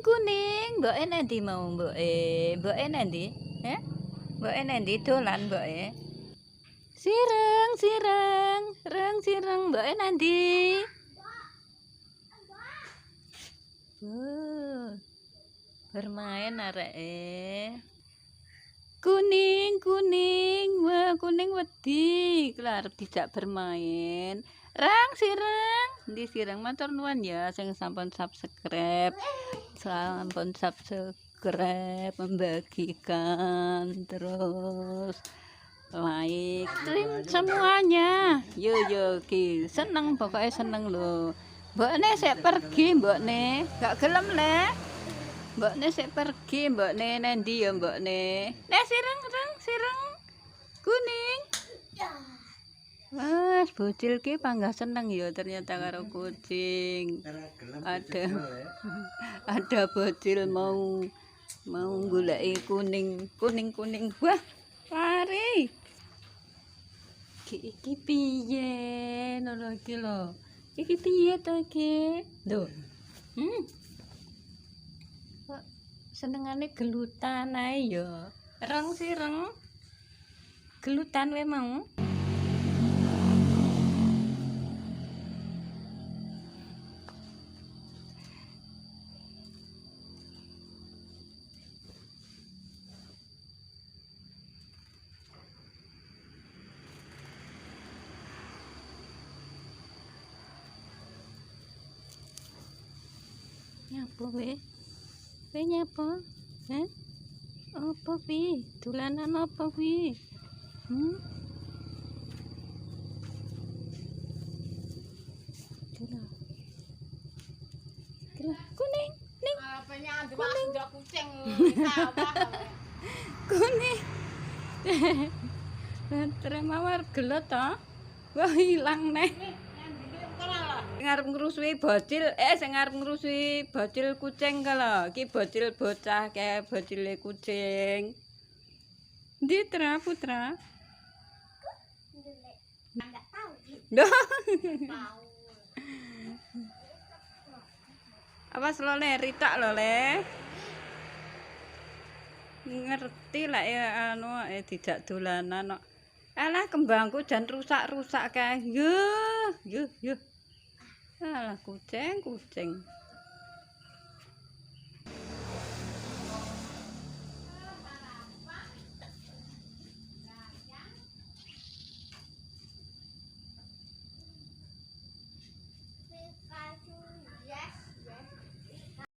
kuning, mboke nanti mau mboke nanti, mboke nanti dolan mboke. Sireng, sireng mboke nanti. Bermain areke. Kuning, wah kuning wedi, arep dijak bermain. Rang sireng, ndi sireng matur nuwun ya sing sampun subscribe. Sampun subscribe, membagikan terus like, semuanya. Yo ki, seneng pokoknya seneng lho. Mbokne sik pergi mbokne, gak gelem le. Mbokne sik pergi mbokne nendi ya mbokne. Sireng kuning. Mas bocil ki panggah seneng ya ternyata karo kucing. Ada bocil mau goleki kuning. Wah, lari. Iki piye lho iki lho. Iki piye to iki? Lho. Kok senengane gelutan ae ya. Reng sireng. Gelutan we mau. Nyapa we? We nyapa? Apa pi? Dolanan apa pi? Kuning. Kuning. Tremawar gelut to? Wah ilang neh. Ngarep ngrusui bocil, sing ngarep ngrusui bocil kucing kala. Iki bocil bocah kae bocile kucing. Ndi Putra? Enggak tahu. Awas lo le, ritak lo le. Ngerti lah ya anu dijak dolanan kok. Alah kembangku jan rusak-rusak kae. Yuh. Alah kucing.